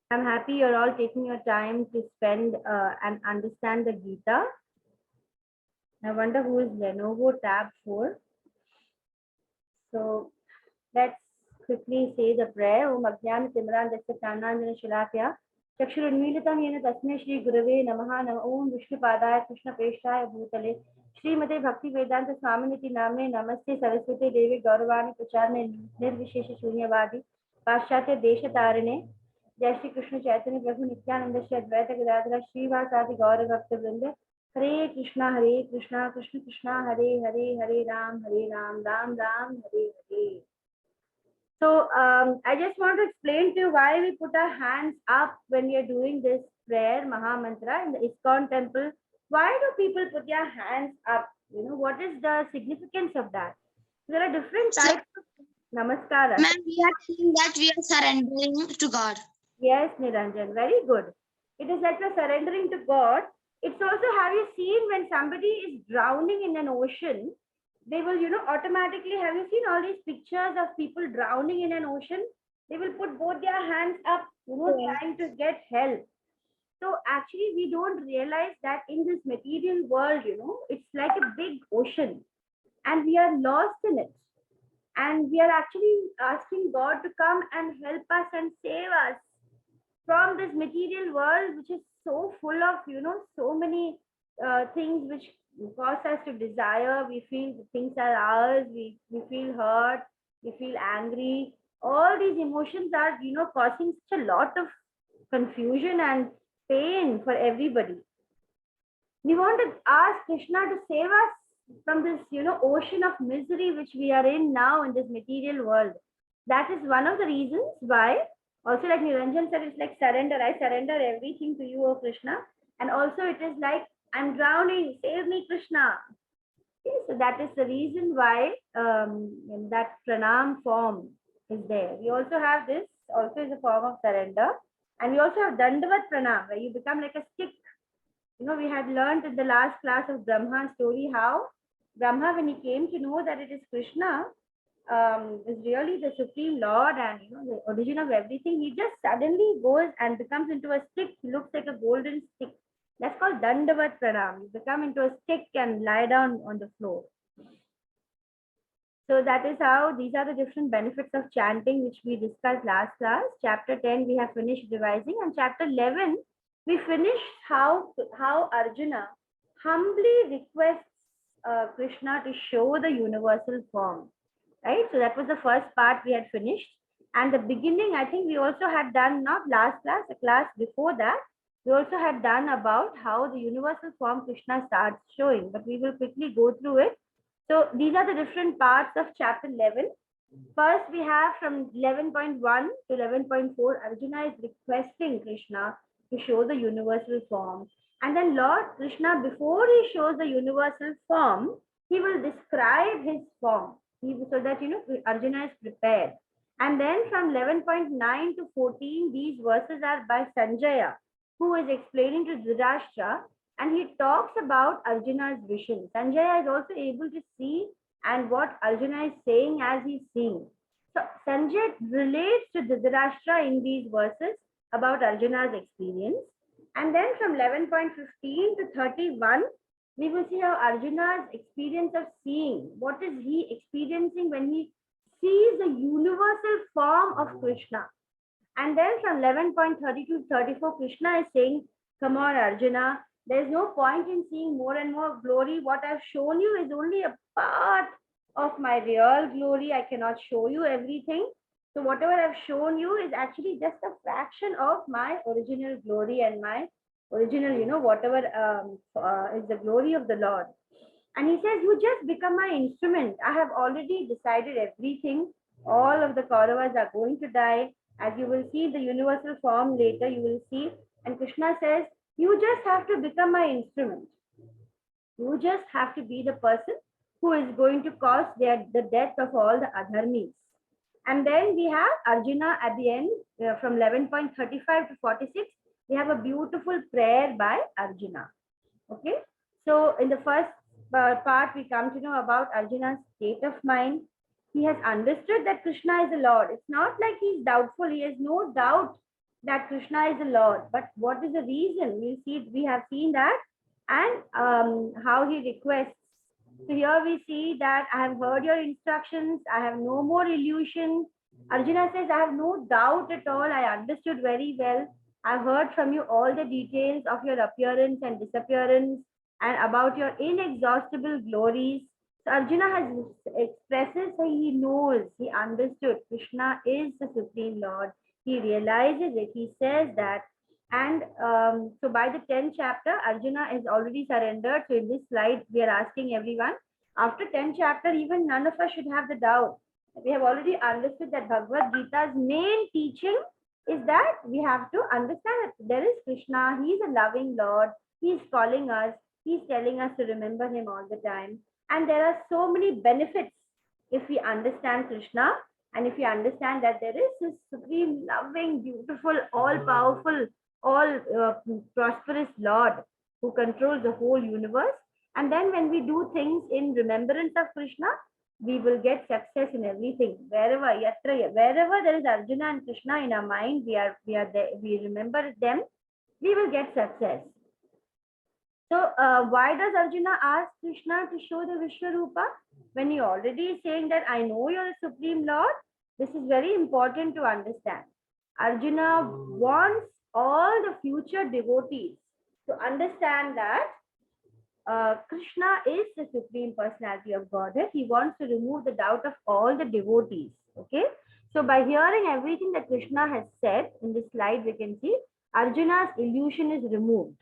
I'm happy you're all taking your time to spend and understand the Gita. I wonder who is Lenovo tab 4. So let's quickly say the prayer. Om Ajnana Timran Dasya Prananjana Shilakya Chakshurunmilitam Yena Tasmai Shri Gurave Namaha Nama Om Vishnu Padaya Krishna Peshtaya Bhutale Srimate Bhakti Vedanta Swaminiti Namne Namaste Saraswati Devi Gauravani Pracharne Nirvishesha Shunyavadi Paschatya Desha Tarine Jai Shri Krishna Chaitanya Prabhu Nityananda Shri Advaita Gadadhara Srivasadi Gaura Bhakta Vrinda Hare Krishna Krishna Krishna Hare Hare Hare Ram Ram Ram Hare Hare. So I just want to explain to you why we put our hands up when we are doing this prayer, Maha Mantra in the ISKCON temple. Why do people put their hands up? You know, what is the significance of that? There are different types of Namaskara. Ma'am, we are telling that we are surrendering to God. Yes, Niranjan, very good. It is like we're surrendering to God. It's also, have you seen when somebody is drowning in an ocean, they will, automatically, have you seen all these pictures of people drowning in an ocean? They will put both their hands up, trying to get help. So actually, we don't realize that in this material world, it's like a big ocean and we are lost in it. And we are actually asking God to come and help us and save us from this material world, which is so full of, so many things which cause us to desire. We feel things are ours, we feel hurt, we feel angry. All these emotions are, causing such a lot of confusion and pain for everybody. We want to ask Krishna to save us from this, ocean of misery which we are in now in this material world. That is one of the reasons why. Also, like Niranjan said, it's like surrender. I surrender everything to you, O Krishna. And also it is like, I'm drowning, save me, Krishna. Okay, so that is the reason why that pranam form is there. We also have this, also is a form of surrender. And we also have Dandavat pranam, where you become like a stick. We had learned in the last class of Brahma's story how Brahma, when he came to know that it is Krishna, is really the Supreme Lord and the origin of everything, he just suddenly goes and becomes into a stick. He looks like a golden stick. That's called Dandavat Pranam. You become into a stick and lie down on the floor. So that is how, these are the different benefits of chanting, which we discussed last class. Chapter 10, we have finished revising, and chapter 11, we finished how Arjuna humbly requests Krishna to show the universal form. Right, so that was the first part we had finished, and the beginning, I think we also had done, not last class, a class before that, we also had done about how the universal form Krishna starts showing, but we will quickly go through it. So these are the different parts of chapter 11. First, we have from 11.1 to 11.4, Arjuna is requesting Krishna to show the universal form. And then Lord Krishna, before he shows the universal form, he will describe his form, so that, Arjuna is prepared. And then from 11.9 to 14, these verses are by Sanjaya, who is explaining to Dhritarashtra, and he talks about Arjuna's vision. Sanjaya is also able to see and what Arjuna is saying as he's seeing. So Sanjay relates to Dhritarashtra in these verses about Arjuna's experience. And then from 11.15 to 31, we will see how Arjuna's experience of seeing, what is he experiencing when he sees the universal form of Krishna. And then from 11.32 to 34, Krishna is saying, come on, Arjuna, there's no point in seeing more and more glory. What I've shown you is only a part of my real glory. I cannot show you everything. So whatever I've shown you is actually just a fraction of my original glory and my original, whatever is the glory of the Lord. And he says, you just become my instrument. I have already decided everything. All of the Kauravas are going to die. As you will see the universal form later, you will see. And Krishna says, you just have to become my instrument. You just have to be the person who is going to cause the death of all the adharmis. And then we have Arjuna at the end, from 11.35 to 46, we have a beautiful prayer by Arjuna. Okay, so in the first part, we come to know about Arjuna's state of mind. He has understood that Krishna is the Lord. It's not like he's doubtful. He has no doubt that Krishna is the Lord. But what is the reason? We have seen that, and how he requests. So here we see that I have heard your instructions. I have no more illusion. Arjuna says, I have no doubt at all. I understood very well. I've heard from you all the details of your appearance and disappearance and about your inexhaustible glories. So Arjuna has expresses that he knows, he understood Krishna is the Supreme Lord. He realizes it. He says that. And so by the 10th chapter, Arjuna has already surrendered. So in this slide, we are asking everyone, after 10th chapter, even none of us should have the doubt. We have already understood that Bhagavad Gita's main teaching is that we have to understand that there is Krishna. He is a loving Lord. He is calling us. He is telling us to remember him all the time. And there are so many benefits if we understand Krishna. And if we understand that there is this supreme, loving, beautiful, all-powerful, all prosperous Lord who controls the whole universe. And then when we do things in remembrance of Krishna, we will get success in everything. Wherever there is Arjuna and Krishna in our mind, we are there, we remember them, we will get success. So why does Arjuna ask Krishna to show the Vishwarupa? When he already is saying that I know you're the Supreme Lord, this is very important to understand. Arjuna wants all the future devotees to understand that Krishna is the Supreme Personality of Godhead. He wants to remove the doubt of all the devotees. Okay. So by hearing everything that Krishna has said in this slide, we can see Arjuna's illusion is removed.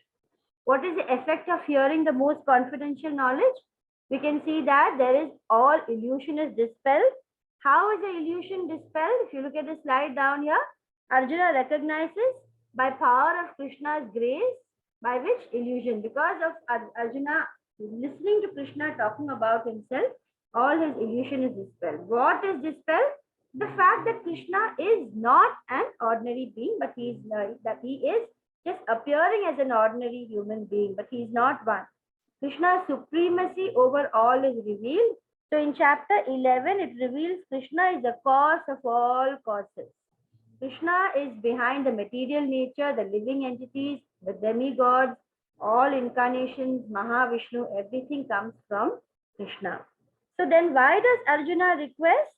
What is the effect of hearing the most confidential knowledge? We can see that there is all illusion is dispelled. How is the illusion dispelled? If you look at the slide down here, Arjuna recognizes by power of Krishna's grace, by which illusion? Because of Arjuna listening to Krishna talking about himself, all his illusion is dispelled. What is dispelled? The fact that Krishna is not an ordinary being, but he is just appearing as an ordinary human being, but he is not one. Krishna's supremacy over all is revealed. So in chapter 11, it reveals Krishna is the cause of all causes. Krishna is behind the material nature, the living entities, the demigods, all incarnations, Mahavishnu, everything comes from Krishna. So then why does Arjuna request?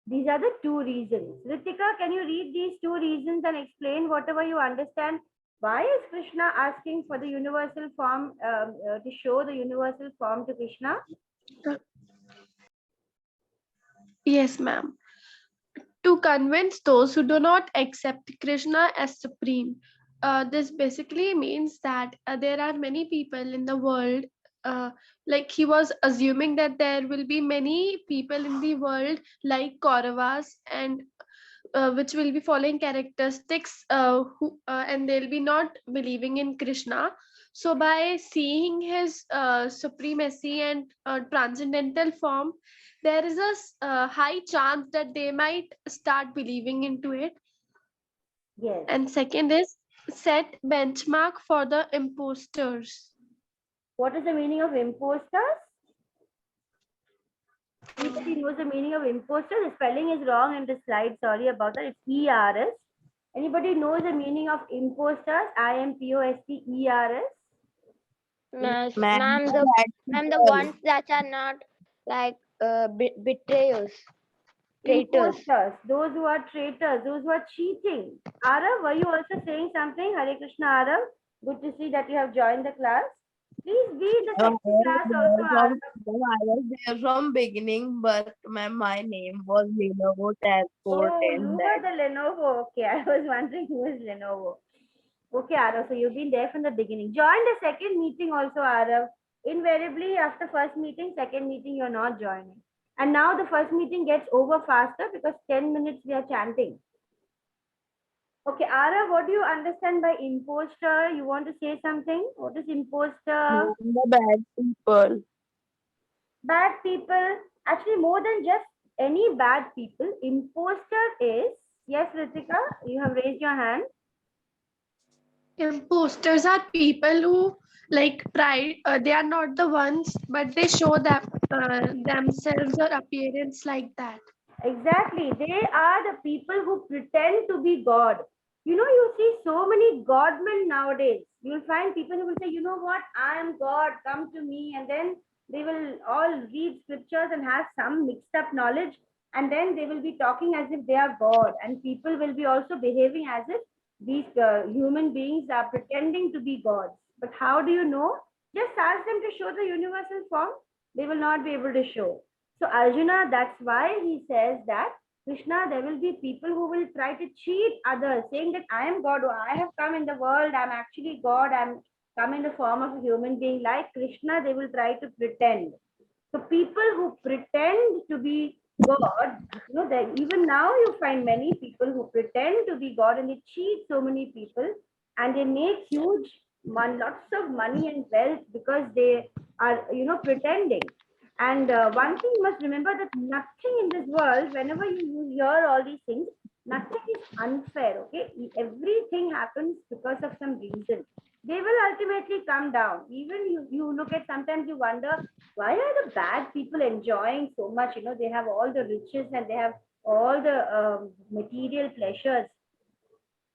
These are the two reasons. Ritika, can you read these two reasons and explain whatever you understand? Why is Krishna asking for the universal form, to show the universal form to Krishna? Yes, ma'am. To convince those who do not accept Krishna as supreme. This basically means that there are many people in the world, like he was assuming that there will be many people in the world like Kauravas and which will be following characteristics and they'll be not believing in Krishna. So by seeing his supremacy and transcendental form, there is a high chance that they might start believing into it. Yes. And second is set benchmark for the imposters. What is the meaning of imposters? Anybody knows the meaning of imposter? The spelling is wrong in the slide. Sorry about that. It's ERS. Anybody knows the meaning of imposters? IMPOSTERS. Ma'am, the ones that are not like betrayers, traitors. Imposters, those who are traitors, those who are cheating. Arav, were you also saying something? Hare Krishna, Arav. Good to see that you have joined the class. Please be in the second class also, Arav. I was there from beginning, but my name was Lenovo Passport. Oh, you were the Lenovo. Okay, I was wondering who is Lenovo. Okay, Arav, so you've been there from the beginning. Join the second meeting also, Arav. Invariably, after first meeting, second meeting, you're not joining. And now the first meeting gets over faster because 10 minutes we are chanting. Okay, Arav, what do you understand by imposter? You want to say something? What is imposter? The bad people. Bad people. Actually, more than just any bad people, imposter is, yes, Ritika, you have raised your hand. Imposters are people who like try, they are not the ones, but they show that themselves or appearance like that. Exactly. They are the people who pretend to be God. You know, you see so many godmen nowadays. You'll find people who will say, you know what, I am God, come to me. And then they will all read scriptures and have some mixed up knowledge. And then they will be talking as if they are God. And people will be also behaving as if these human beings are pretending to be gods. But how do you know? Just ask them to show the universal form. They will not be able to show. So Arjuna, that's why he says that Krishna, there will be people who will try to cheat others, saying that I am God, I have come in the world, I'm actually God, I'm come in the form of a human being. Like Krishna, they will try to pretend. So people who pretend to be God, you know, that even now you find many people who pretend to be God and they cheat so many people and they make huge lots of money and wealth because they are, you know, pretending. And one thing you must remember that nothing in this world, whenever you hear all these things, nothing is unfair. Okay, everything happens because of some reason. They will ultimately come down. Even you look at, sometimes you wonder, why are the bad people enjoying so much? You know, they have all the riches and they have all the material pleasures.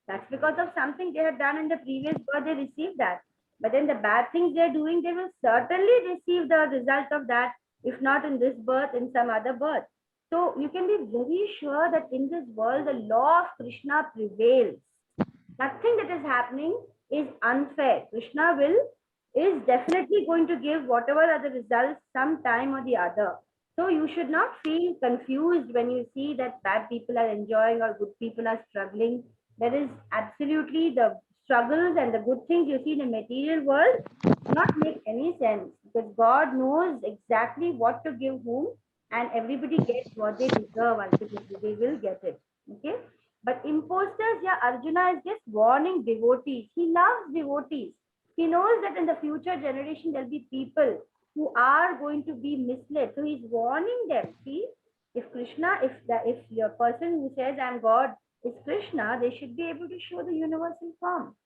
That's because of something they have done in the previous birth, they received that. But then the bad things they're doing, they will certainly receive the result of that, if not in this birth, in some other birth. So you can be very sure that in this world, the law of Krishna prevails. Nothing that is happening is unfair. Krishna will is definitely going to give whatever are the results sometime or the other. So you should not feel confused when you see that bad people are enjoying or good people are struggling. There is absolutely the struggles and the good things you see in the material world do not make any sense, because God knows exactly what to give whom, and everybody gets what they deserve ultimately. They will get it. Okay. But imposters, yeah, Arjuna is just warning devotees. He loves devotees. He knows that in the future generation there'll be people who are going to be misled. So he's warning them. See, if Krishna, if your person who says I'm God is Krishna, they should be able to show the universal form.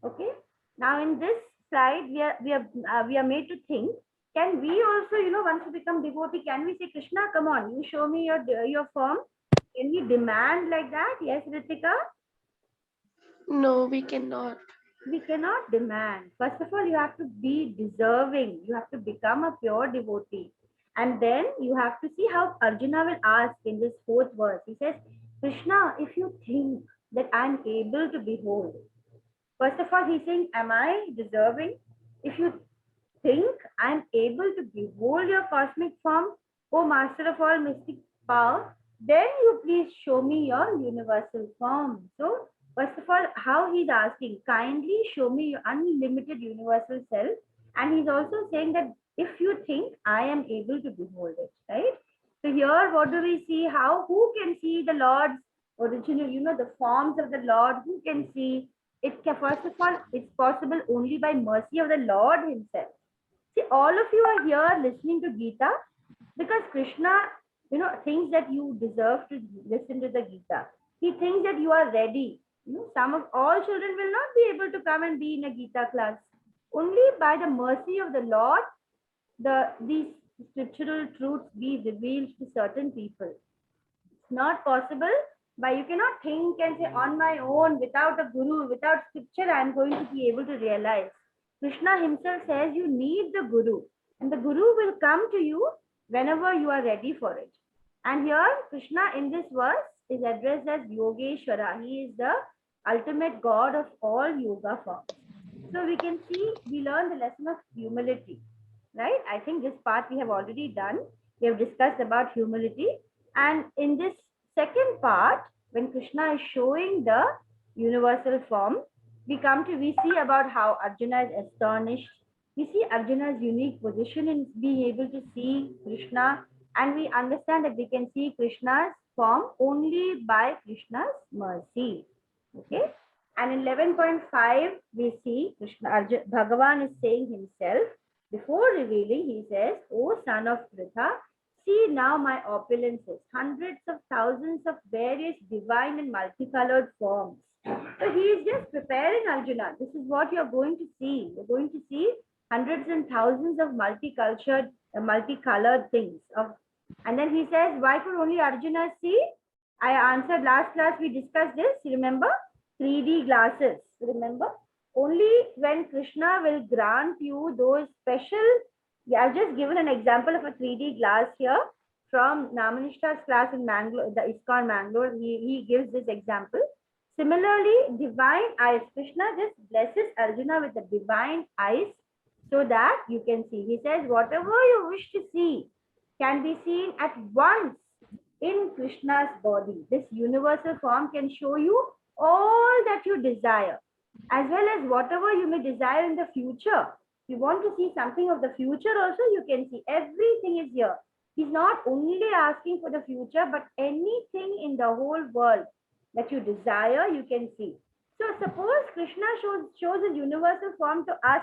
Okay. Now in this slide, we are made to think. Can we also, you know, once we become devotee, can we say, Krishna, come on, you show me your form? Can we demand like that? Yes, Ritika? No, we cannot. We cannot demand. First of all, you have to be deserving. You have to become a pure devotee. And then you have to see how Arjuna will ask in this fourth verse. He says, Krishna, if you think that I'm able to behold, first of all, he's saying, am I deserving? If you think I'm able to behold your cosmic form, O Master of all mystic power, then you please show me your universal form. So, first of all, how he's asking, kindly show me your unlimited universal self. And he's also saying that if you think I am able to behold it, right? So here, what do we see? Who can see the Lord's original, you know, the forms of the Lord? Who can see? It can, first of all, it's possible only by mercy of the Lord himself. See, all of you are here listening to Gita because Krishna, you know, thinks that you deserve to listen to the Gita. He thinks that you are ready. You know, some of all children will not be able to come and be in a Gita class. Only by the mercy of the Lord, these scriptural truths be revealed to certain people. It's not possible, but you cannot think and say on my own, without a guru, without scripture, I am going to be able to realize. Krishna himself says you need the guru, and the guru will come to you whenever you are ready for it. And here, Krishna in this verse is addressed as Yogeshwara. He is the ultimate god of all yoga forms. So we can see, we learn the lesson of humility, right? I think this part we have already done. We have discussed about humility. And in this second part, when Krishna is showing the universal form, we see about how Arjuna is astonished. We see Arjuna's unique position in being able to see Krishna, and we understand that we can see Krishna's form only by Krishna's mercy. Okay. And in 11.5, we see Bhagavan is saying himself, before revealing, he says, O son of Pritha, see now my opulences, hundreds of thousands of various divine and multicolored forms. So he is just preparing Arjuna. This is what you're going to see. You're going to see hundreds and thousands of multicolored things. And then he says, why could only Arjuna see? I answered last class, we discussed this, remember? 3D glasses, remember? Only when Krishna will grant you those special, I've just given an example of a 3D glass here from Namanishta's class in Mangalore, the ISKCON Mangalore. He gives this example. Similarly, divine eyes. Krishna just blesses Arjuna with the divine eyes so that you can see. He says, whatever you wish to see can be seen at once in Krishna's body. This universal form can show you all that you desire, as well as whatever you may desire in the future. If you want to see something of the future also, you can see. Everything is here. He's not only asking for the future, but anything in the whole world that you desire, you can see. So suppose Krishna shows a universal form to us.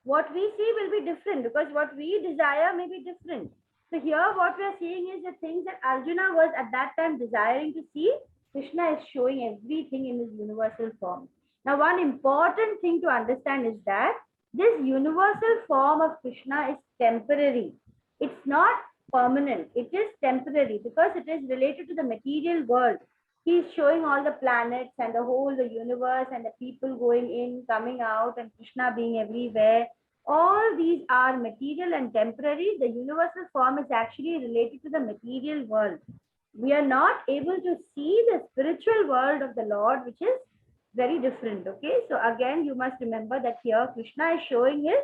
What we see will be different because what we desire may be different. So here what we are seeing is the things that Arjuna was at that time desiring to see. Krishna is showing everything in his universal form. Now one important thing to understand is that this universal form of Krishna is temporary. It's not permanent. It is temporary because it is related to the material world. He is showing all the planets and the whole, the universe and the people going in, coming out, and Krishna being everywhere. All these are material and temporary. The universal form is actually related to the material world. We are not able to see the spiritual world of the Lord, which is very different. Okay, so again, you must remember that here Krishna is showing his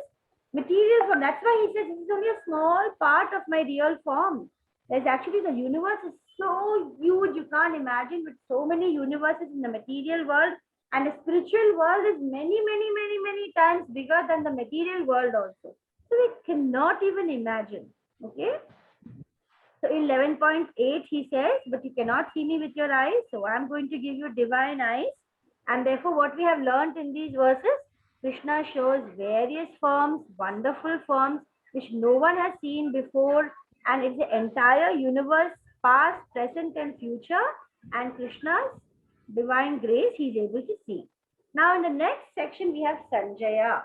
material form. That's why he says this is only a small part of my real form. There's actually, the universe is so huge, you can't imagine, with so many universes in the material world, and the spiritual world is many times bigger than the material world also. So we cannot even imagine. Okay. So in 11.8 he says, but you cannot see me with your eyes, so I'm going to give you divine eyes. And therefore what we have learned in these verses, Krishna shows various forms, wonderful forms, which no one has seen before. And it's the entire universe, past, present and future. And Krishna's divine grace he is able to see. Now in the next section we have Sanjaya.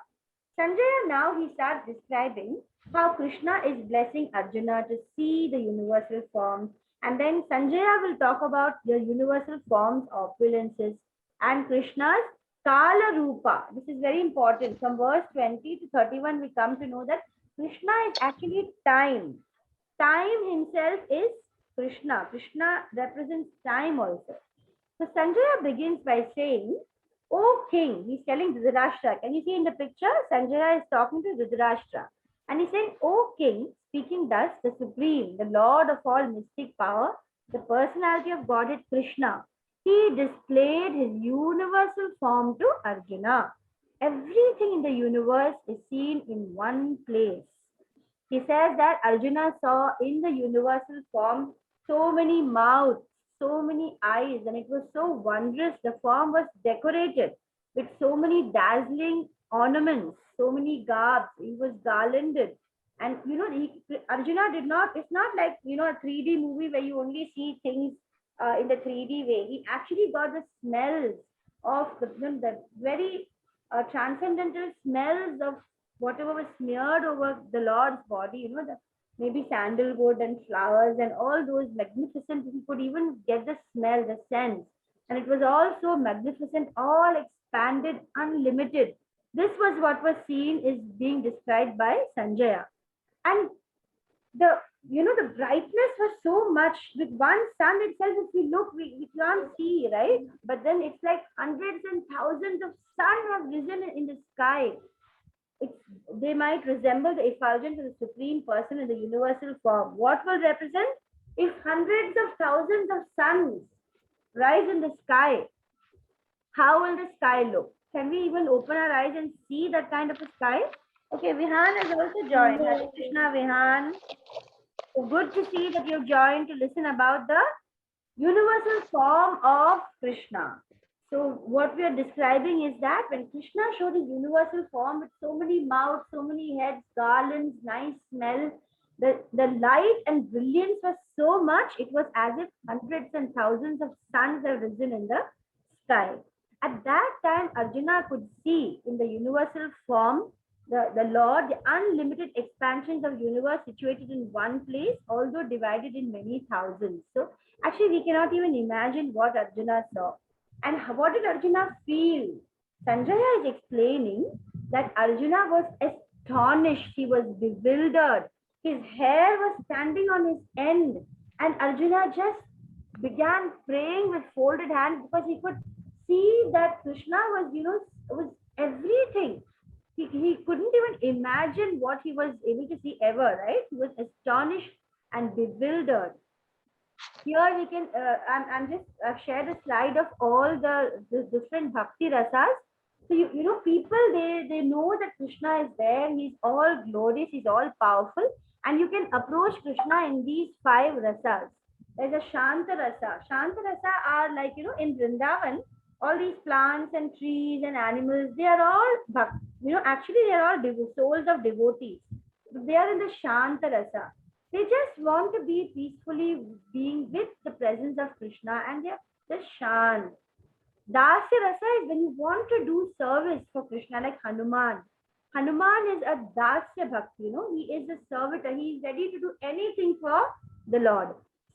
Sanjaya, now he starts describing how Krishna is blessing Arjuna to see the universal forms. And then Sanjaya will talk about the universal forms, opulences, and Krishna's Kala Rupa. This is very important. From verse 20 to 31, we come to know that Krishna is actually time. Time himself is Krishna. Krishna represents time also. So Sanjaya begins by saying, O king, he's telling Dhritarashtra. Can you see in the picture? Sanjaya is talking to Dhritarashtra. And he's saying, O king, speaking thus, the supreme, the Lord of all mystic power, the personality of Godhead Krishna, he displayed his universal form to Arjuna. Everything in the universe is seen in one place. He says that Arjuna saw in the universal form so many mouths, so many eyes, and it was so wondrous. The form was decorated with so many dazzling ornaments, so many garbs. He was garlanded. And you know, Arjuna did not, it's not like, you know, a 3D movie where you only see things in the 3D way. He actually got the smells of the very transcendental smells of whatever was smeared over the Lord's body, you know, the maybe sandalwood and flowers and all those magnificent, he could even get the smell, the sense. And it was all so magnificent, all expanded, unlimited. This was what was seen, is being described by Sanjaya. And the, you know, the brightness was so much. With one sun itself, if we look, we can't see, right? But then it's like hundreds and thousands of sun have risen in the sky. They might resemble the effulgence of the supreme person in the universal form. What will represent? If hundreds of thousands of suns rise in the sky, how will the sky look? Can we even open our eyes and see that kind of a sky? Okay, Vihan has also joined. Hare Krishna, Vihan. So good to see that you've joined to listen about the universal form of Krishna. So what we are describing is that when Krishna showed his universal form with so many mouths, so many heads, garlands, nice smell, the light and brilliance was so much, it was as if hundreds and thousands of suns have risen in the sky. At that time, Arjuna could see in the universal form the Lord, the unlimited expansions of universe situated in one place, although divided in many thousands. So actually, we cannot even imagine what Arjuna saw. And what did Arjuna feel? Sanjaya is explaining that Arjuna was astonished, he was bewildered, his hair was standing on his end, and Arjuna just began praying with folded hands because he could see that Krishna was, was everything. He couldn't even imagine what he was able to see ever, right? He was astonished and bewildered. Here we can, I'm just shared a slide of all the different bhakti rasas. So, people, they know that Krishna is there. He's all glorious. He's all powerful. And you can approach Krishna in these 5 rasas. There's a Shanta rasa. Shanta rasa are like, in Vrindavan, all these plants and trees and animals, they are all, actually they are all souls of devotees. They are in the Shanta rasa. They just want to be peacefully being with the presence of Krishna, and they're just shant. Dasya rasa is when you want to do service for Krishna, like Hanuman. Hanuman is a Dasya Bhakti, he is a servitor. He is ready to do anything for the Lord.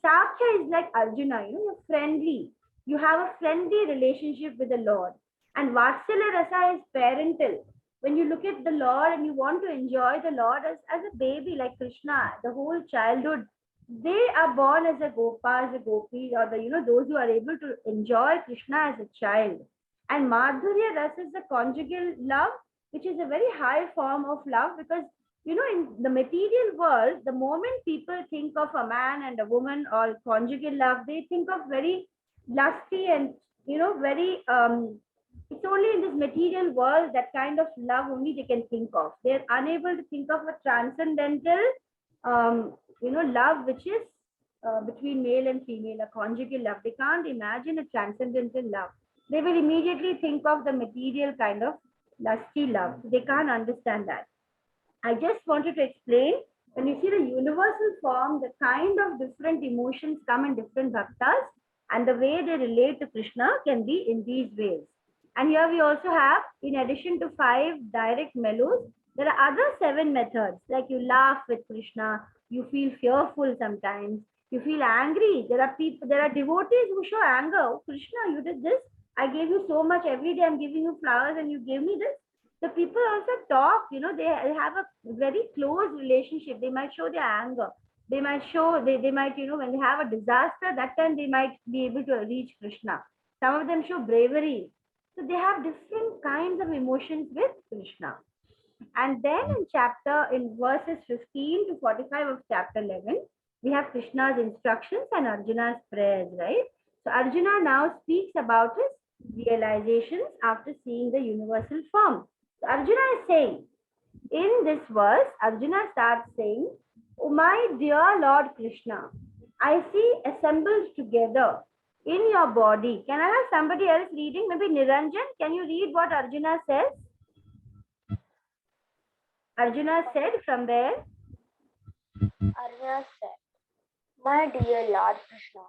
Sakhya is like Arjuna, you're friendly. You have a friendly relationship with the Lord. And Vatsalya rasa is parental. When you look at the Lord and you want to enjoy the Lord as a baby, like Krishna, the whole childhood, they are born as a gopa, as a gopi, or those who are able to enjoy Krishna as a child. And Madhurya Ras is the conjugal love, which is a very high form of love, because in the material world, the moment people think of a man and a woman or conjugal love, they think of very lusty and very it's only in this material world that kind of love only they can think of. They're unable to think of a transcendental love which is between male and female, a conjugal love. They can't imagine a transcendental love. They will immediately think of the material kind of lusty love. They can't understand that. I just wanted to explain, when you see the universal form, the kind of different emotions come in different bhaktas, and the way they relate to Krishna can be in these ways. And here we also have, in addition to 5 direct mellows, there are other 7 methods, like you laugh with Krishna, you feel fearful sometimes, you feel angry. There are people, there are devotees who show anger. Oh, Krishna, you did this. I gave you so much every day. I'm giving you flowers and you gave me this. The people also talk, they have a very close relationship. They might show their anger. They might show, they might, when they have a disaster, that time they might be able to reach Krishna. Some of them show bravery. So they have different kinds of emotions with Krishna. And then in verses 15 to 45 of chapter 11, we have Krishna's instructions and Arjuna's prayers, right? So Arjuna now speaks about his realizations after seeing the universal form. So Arjuna is saying, in this verse, Arjuna starts saying, "Oh my dear Lord Krishna, I see assembled together in your body." Can I have somebody else reading? Maybe Niranjan, can you read what Arjuna says? Arjuna said from there. Arjuna said, "My dear Lord Krishna,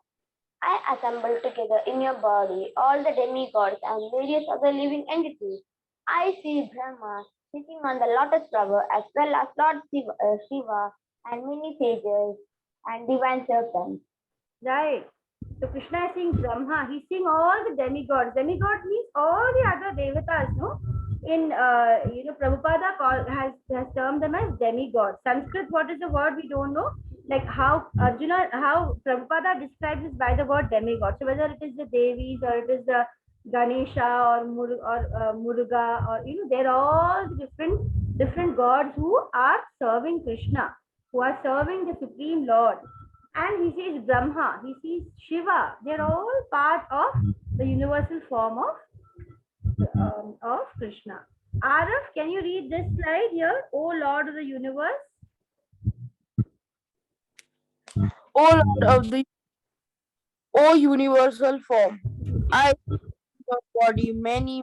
I assemble together in your body all the demigods and various other living entities. I see Brahma sitting on the lotus flower, as well as Lord Shiva and many sages and divine serpents." Right. So Krishna is seeing Brahma. He's seeing all the demigods. Demigod means all the other devatas, no? In Prabhupada has termed them as demigods. Sanskrit, what is the word we don't know? Like how Prabhupada describes this by the word demigod. So whether it is the Devis or it is the Ganesha or Muruga, or they're all the different gods who are serving Krishna, who are serving the Supreme Lord. And he sees Brahma, he sees Shiva. They're all part of the universal form of Krishna. Araf, can you read this slide here? O Lord of the universe. O Lord of the O universal form, I see your body many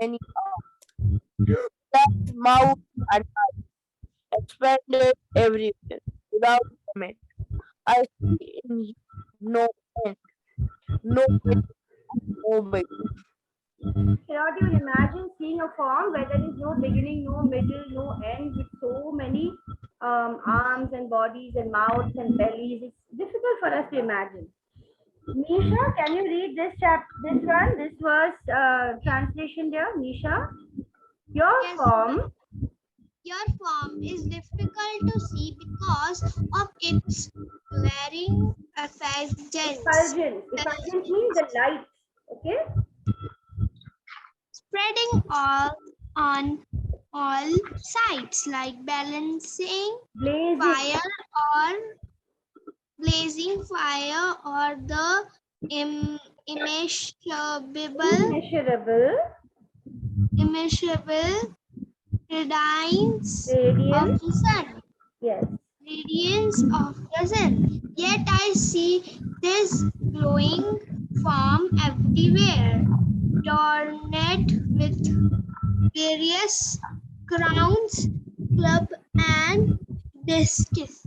arms, mouth, and expanded everywhere without limit. I see in you no end, no beginning, no beginning. Cannot even imagine seeing a form where there is no beginning, no middle, no end, with so many arms and bodies and mouths and bellies. It's difficult for us to imagine. Nisha, can you read this this one? This was translation there, Nisha. Your Yes, form, your form is difficult to see because of its glaring effulgence, effulgence means the light. Okay, spreading all on all sides like balancing blazing. fire or blazing fire or the Immeasurable immeasurable radiance of radiance. the sun. Yes, Radiance of the sun. Yet I see this glowing form everywhere, adorned with various crowns, club, and discs. yes.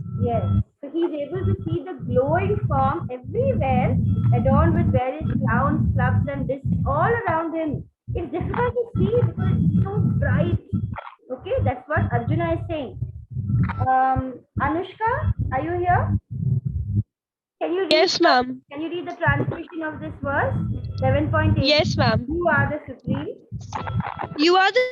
So he's able to see the glowing form everywhere, adorned with various crowns, clubs, and discs all around him. It's difficult to see because it's so bright. Okay, that's what Arjuna is saying. Anushka, are you here? Can you read? Yes, ma'am. Can you read the translation of this verse? 11.8. Yes, ma'am. You are the supreme. You are the